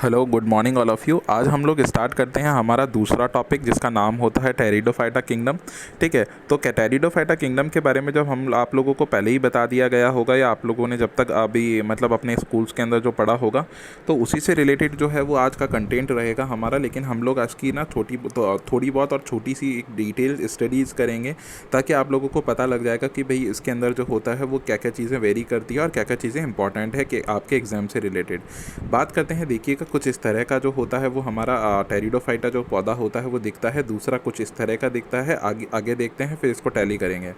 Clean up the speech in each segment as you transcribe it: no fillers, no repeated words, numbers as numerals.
Hello, good morning all of you. आज हम लोग स्टार्ट करते हैं हमारा दूसरा टॉपिक जिसका नाम होता है टेरिडोफाइटा किंगडम। ठीक है, तो टेरिडोफाइटा किंगडम के बारे में जब हम आप लोगों को पहले ही बता दिया गया होगा या आप लोगों ने जब तक अभी मतलब अपने स्कूल्स के अंदर जो पढ़ा होगा, तो उसी से रिलेटेड जो है वो आज का कंटेंट रहेगा हमारा। लेकिन हम लोग आज की ना थोड़ी बहुत और छोटी सी एक डिटेल स्टडीज़ करेंगे ताकि आप लोगों को पता लग जाएगा कि भाई इसके अंदर जो होता है वो क्या क्या चीज़ें वेरी करती है और क्या क्या चीज़ें इंपॉर्टेंट है कि आपके एग्ज़ाम से रिलेटेड। बात करते हैं, देखिएगा कुछ इस तरह का जो होता है वो हमारा टेरिडोफाइटा जो पौधा होता है वो दिखता है। दूसरा कुछ इस तरह का दिखता है। आगे आगे देखते हैं, फिर इसको टैली करेंगे।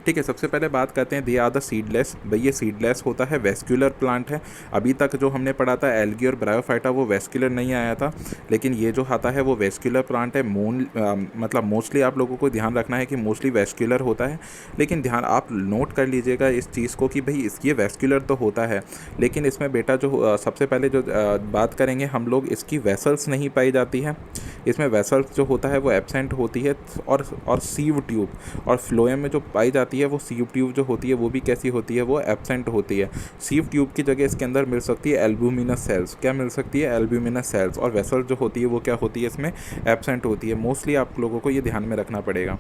ठीक है, सबसे पहले बात करते हैं दे आर द सीडलेस। भाई ये सीडलेस होता है, वेस्क्यूलर प्लांट है। अभी तक जो हमने पढ़ा था एल्गी और ब्रायोफाइटा वो वेस्क्यूलर नहीं आया था, लेकिन ये जो आता है वो वेस्क्यूलर प्लांट है। मतलब मोस्टली आप लोगों को ध्यान रखना है कि मोस्टली वेस्क्यूलर होता है। लेकिन ध्यान आप नोट कर लीजिएगा इस चीज़ को कि भाई इसकी वेस्क्यूलर तो होता है, लेकिन इसमें बेटा जो सबसे पहले जो बात करेंगे हम लोग, इसकी वेसल्स नहीं पाई जाती है। इसमें वेसल्स जो होता है वो एब्सेंट होती है। और सीव ट्यूब और फ्लोएम में जो पाई जाती है वो सीव ट्यूब जो होती है वो भी कैसी होती है, वो एब्सेंट होती है। सीव ट्यूब की जगह इसके अंदर मिल सकती है एल्ब्यूमिनस सेल्स। क्या मिल सकती है? Albuminous sales. और वेसल जो होती है वो क्या होती है, इसमें एब्सेंट होती है। मोस्टली आप लोगों को ये ध्यान में रखना पड़ेगा।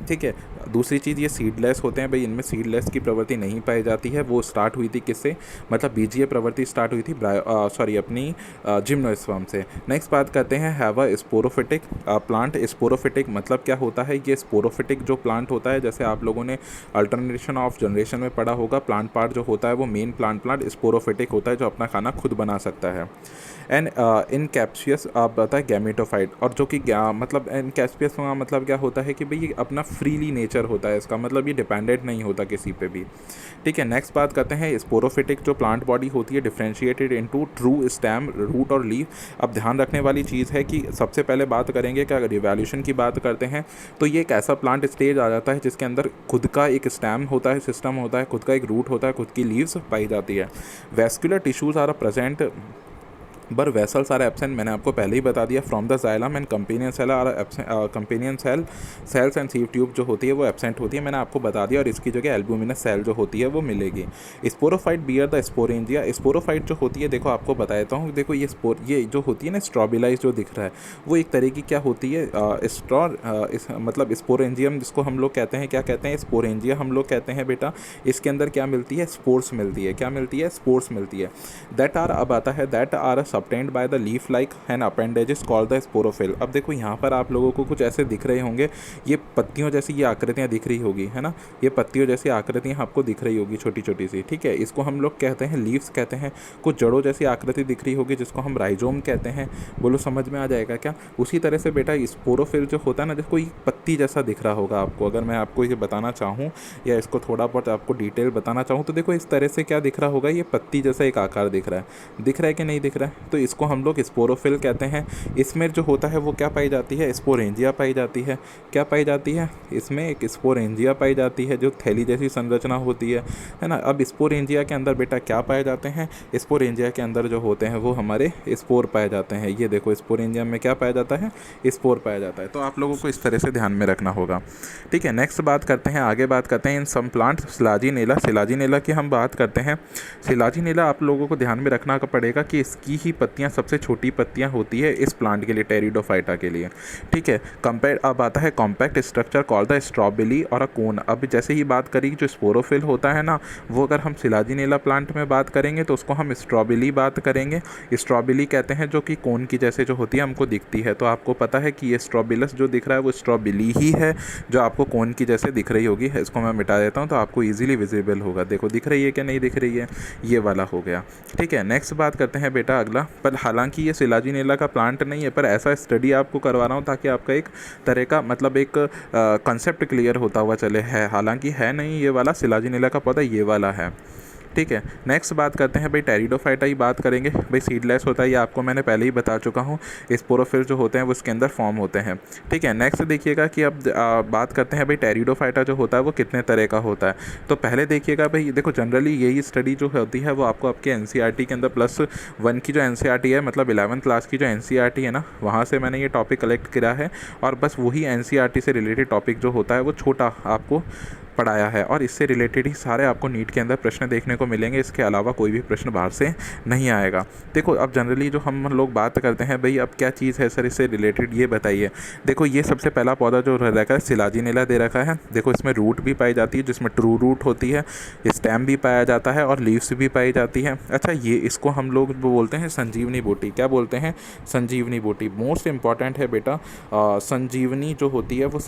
ठीक है, दूसरी चीज़ ये सीडलेस होते हैं। भाई इनमें सीडलेस की प्रवृत्ति नहीं पाई जाती है। वो स्टार्ट हुई थी किससे? मतलब बीजीय प्रवृत्ति स्टार्ट हुई थी अपनी जिम्नोस्पर्म से। नेक्स्ट बात करते हैं have a sporophytic plant. Sporophytic मतलब क्या होता है? ये स्पोरोफिटिक जो प्लांट होता है, जैसे आप लोगों ने अल्टरनेशन ऑफ जनरेशन में पढ़ा होगा, प्लांट पार्ट जो होता है वो मेन प्लांट स्पोरोफिटिक होता है जो अपना खाना खुद बना सकता है। एंड इन कैप्सियस आप बताए गैमेटोफाइट। और जो कि मतलब इन कैप्सियस का मतलब क्या होता है कि भाई ये अपना फ्रीली नेचर होता है, इसका मतलब ये डिपेंडेंट नहीं होता किसी पे भी। ठीक है, नेक्स्ट बात करते हैं स्पोरोफिटिक जो प्लांट बॉडी होती है differentiated into true stem, root और लीफ। अब ध्यान रखने वाली चीज़ है कि सबसे पहले बात करेंगे कि अगर रिवॉल्यूशन की बात करते हैं तो ये एक ऐसा प्लांट स्टेज आ जाता है जिसके अंदर खुद का एक स्टेम होता है, सिस्टम होता है, खुद का एक रूट होता है, खुद की लीव्स पाई जाती है। Vascular tissues are present but vessels are absent. मैंने आपको पहले ही बता दिया। From the xylem and companion cell are companion cells and sieve tube जो होती है वो एब्सेंट होती है, मैंने आपको बता दिया। और इसकी जगह एल्ब्यूमिनस सेल जो होती है वो मिलेगी। Sporophyte bear the sporangia. Sporophyte जो होती है, देखो आपको बताता हूँ, देखो ये जो होती है ना स्ट्रॉबिलाइज जो दिख रहा है वो एक तरह की क्या होती है, मतलब स्पोरेंजियम जिसको हम लोग कहते हैं, क्या कहते हैं? स्पोरेंजिया हम लोग कहते हैं बेटा। इसके अंदर क्या मिलती है? स्पोर्स मिलती है। क्या मिलती है? स्पोर्स मिलती है। दैट आर, अब आता है that are obtained by the leaf like an appendages called the sporophyll। अब देखो यहाँ पर आप लोगों को कुछ ऐसे दिख रहे होंगे, ये पत्तियों जैसी ये आकृतियाँ दिख रही होगी, है ना? ये पत्तियों जैसी आकृतियाँ आपको दिख रही होगी छोटी छोटी सी। ठीक है, इसको हम लोग कहते हैं लीव्स कहते हैं। कुछ जड़ों जैसी आकृति दिख रही होगी जिसको हम राइजोम कहते हैं। बोलो समझ में आ जाएगा क्या? उसी तरह से बेटा स्पोरोफिल जो होता है ना, जैसे कोई पत्ती जैसा दिख रहा होगा आपको। अगर मैं आपको ये बताना चाहूँ या इसको थोड़ा बहुत आपको डिटेल बताना चाहूँ तो देखो इस तरह से क्या दिख रहा होगा, ये पत्ती जैसा एक आकार दिख रहा है कि नहीं दिख रहा है? तो इसको हम लोग स्पोरोफिल कहते हैं। इसमें जो होता है वो क्या पाई जाती है? स्पोरेंजिया पाई जाती है। क्या पाई जाती है? इसमें एक स्पोरेंजिया पाई जाती है जो थैली जैसी संरचना होती है ना? अब स्पोरेंजिया के अंदर बेटा क्या पाए जाते हैं? स्पोरेंजिया के अंदर जो होते हैं वो हमारे स्पोर पाए जाते हैं। ये देखो स्पोरेंजिया में क्या पाया जाता है? स्पोर पाया जाता है। तो आप लोगों को इस तरह से ध्यान में रखना होगा। ठीक है, नेक्स्ट बात करते हैं, आगे बात करते हैं इन सम प्लांट सिलाजिनेला। सिलाजिनेला की हम बात करते हैं। सिलाजिनेला आप लोगों को ध्यान में रखना पड़ेगा कि इसकी ही पत्तियां सबसे छोटी पत्तियां होती है इस प्लांट के लिए, टेरिडोफाइटा के लिए। ठीक है, कंपेयर अब आता है कॉम्पैक्ट स्ट्रक्चर कॉल्ड द स्ट्रॉबेली और अ कोन। अब जैसे ही बात करी जो स्पोरोफिल होता है ना, वो अगर हम सिलाजिनेला प्लांट में बात करेंगे तो उसको हम स्ट्रॉबेली बात करेंगे। स्ट्रॉबेली कहते हैं जो कि कोन की जैसे जो होती है हमको दिखती है। तो आपको पता है कि ये स्ट्रॉबिलस जो दिख रहा है वो स्ट्रॉबेली ही है जो आपको कोन की जैसे दिख रही होगी। इसको मैं मिटा देता हूँ तो आपको ईजिली विजिबल होगा। देखो दिख रही है क्या नहीं दिख रही है? ये वाला हो गया। ठीक है, नेक्स्ट बात करते हैं बेटा अगला। पर हालांकि ये सिलाजिनेला का प्लांट नहीं है, पर ऐसा स्टडी आपको करवा रहा हूँ ताकि आपका एक तरह का मतलब एक कंसेप्ट क्लियर होता हुआ चले। है हालांकि है नहीं ये वाला सिलाजिनेला का पौधा, ये वाला है। ठीक है, नेक्स्ट बात करते हैं भाई टेरिडोफाइटा ही बात करेंगे। भाई सीडलेस होता है, ये आपको मैंने पहले ही बता चुका हूँ। स्पोरोफिल जो होते हैं वो इसके अंदर फॉर्म होते हैं। ठीक है, नेक्स्ट देखिएगा कि अब बात करते हैं भाई टेरिडोफाइटा जो होता है वो कितने तरह का होता है। तो पहले देखिएगा भाई, देखो जनरली यही स्टडी जो होती है वो आपको आपके NCERT के अंदर +1 की जो NCERT है, मतलब 11th क्लास की जो NCERT है ना, वहाँ से मैंने ये टॉपिक कलेक्ट करा है। और बस वही NCERT से रिलेटेड टॉपिक जो होता है वो छोटा आपको पढ़ाया है, और इससे रिलेटेड ही सारे आपको नीट के अंदर प्रश्न देखने को मिलेंगे। इसके अलावा कोई भी प्रश्न बाहर से नहीं आएगा। देखो अब जनरली जो हम लोग बात करते हैं, भाई अब क्या चीज़ है सर इससे रिलेटेड, ये बताइए। देखो ये सबसे पहला पौधा जो रखा है सिलाजिनेला दे रखा है। देखो इसमें रूट भी पाई जाती है, जिसमें ट्रू रूट होती है, स्टेम भी पाया जाता है और लीव्स भी पाई जाती है। अच्छा, ये इसको हम लोग बोलते हैं संजीवनी बूटी। क्या बोलते हैं? संजीवनी बूटी। मोस्ट इंपॉर्टेंट है बेटा, संजीवनी जो होती है वो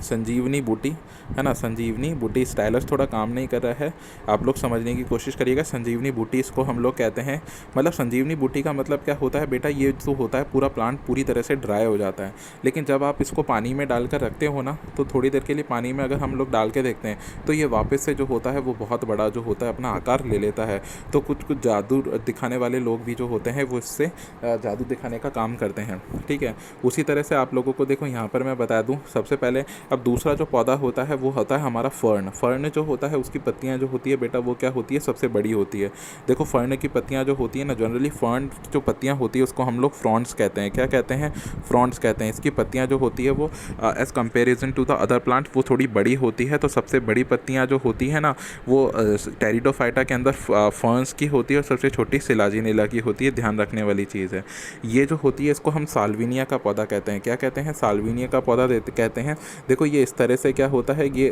संजीवनी बूटी है ना, संजीवनी बूटी। स्टाइलस थोड़ा काम नहीं कर रहा है, आप लोग समझने की कोशिश करिएगा। संजीवनी बूटी इसको हम लोग कहते हैं। मतलब संजीवनी बूटी का मतलब क्या होता है बेटा, ये जो होता है पूरा प्लांट पूरी तरह से ड्राई हो जाता है, लेकिन जब आप इसको पानी में डालकर रखते हो ना, तो थोड़ी देर के लिए पानी में अगर हम लोग डाल के देखते हैं तो ये वापस से जो होता है वो बहुत बड़ा जो होता है अपना आकार ले लेता है। तो कुछ कुछ जादू दिखाने वाले लोग भी जो होते हैं वो इससे जादू दिखाने का काम करते हैं। ठीक है, उसी तरह से आप लोगों को देखो यहाँ पर मैं बता दूँ सबसे पहले। अब दूसरा जो पौधा होता है वो होता है हमारा फर्न। फर्न जो होता है उसकी पत्तियां जो होती है बेटा वो क्या होती है, सबसे बड़ी होती है। देखो फर्न की पत्तियां जो होती है ना, जनरली फर्न जो पत्तियां होती है उसको हम लोग फ्रॉन्ट्स कहते हैं। क्या कहते हैं? फ्रॉन्ट्स कहते हैं। इसकी पत्तियां जो होती है वो as comparison to the other plant वो थोड़ी बड़ी होती है। तो सबसे बड़ी पत्तियां जो होती है ना वो टेरिडोफाइटा के अंदर फर्न्स की होती है, और सबसे छोटी सिलाजिनेला की होती है। ध्यान रखने वाली चीज़ है। ये जो होती है इसको हम साल्विनिया का पौधा कहते हैं। क्या कहते हैं? साल्विनिया का पौधा कहते हैं। देखो ये इस तरह से क्या होता है, ये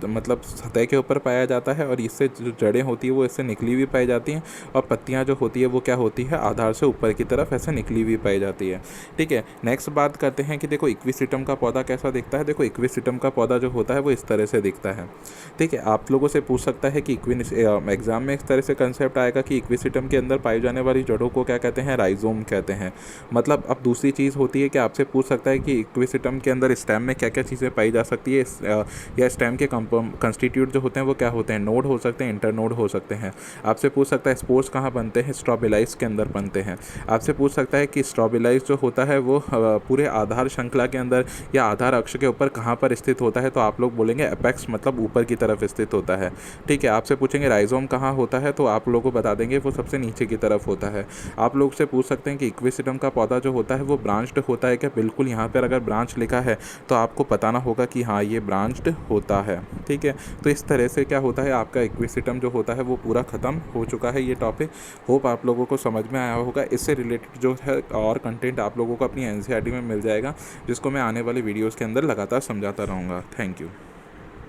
मतलब सतह के ऊपर पाया जाता है, और इससे जो जड़ें होती है वो इससे निकली हुई पाई जाती हैं, और पत्तियां जो होती है वो क्या होती है, आधार से ऊपर की तरफ ऐसे निकली हुई पाई जाती है। ठीक है, नेक्स्ट बात करते हैं कि देखो इक्विसिटम का पौधा कैसा दिखता है। देखो इक्विसिटम का पौधा जो होता है वो इस तरह से दिखता है। ठीक है, आप लोगों से पूछ सकता है कि एग्जाम में इस तरह से कंसेप्ट आएगा कि इक्विसिटम के अंदर पाई जाने वाली जड़ों को क्या कहते हैं, राइजोम कहते हैं। मतलब अब दूसरी चीज़ होती है कि आपसे पूछ सकता है कि इक्विसिटम के अंदर स्टेम में क्या क्या चीज़ें पाई जा सकती है, या स्टेम के कंस्टिट्यूट जो होते हैं वो क्या होते हैं, नोड हो सकते हैं, इंटरनोड हो सकते हैं। आपसे पूछ सकता है स्पोर्स कहाँ बनते हैं, स्ट्रॉबिलाइज के अंदर बनते हैं। आपसे पूछ सकता है कि स्ट्रॉबिलाइज जो होता है वो पूरे आधार श्रृंखला के अंदर या आधार अक्ष के ऊपर कहाँ पर स्थित होता है, तो आप लोग बोलेंगे एपेक्स, मतलब ऊपर की तरफ स्थित होता है। ठीक है, आपसे पूछेंगे राइजोम कहाँ होता है, तो आप लोगों को बता देंगे वो सबसे नीचे की तरफ होता है। आप लोग से पूछ सकते हैं कि इक्विसिटम का पौधा जो होता है वो ब्रांच्ड होता है क्या। बिल्कुल, यहाँ पर अगर ब्रांच लिखा है तो आपको बताना होगा कि हाँ ये ब्रांच्ड होता है। ठीक है, तो इस तरह से क्या होता है, आपका इक्विसिटम जो होता है वो पूरा ख़त्म हो चुका है ये टॉपिक। होप आप लोगों को समझ में आया होगा। इससे रिलेटेड जो है और कंटेंट आप लोगों को अपनी एनसीईआरटी में मिल जाएगा, जिसको मैं आने वाले वीडियोज़ के अंदर लगातार समझाता रहूँगा। Thank you.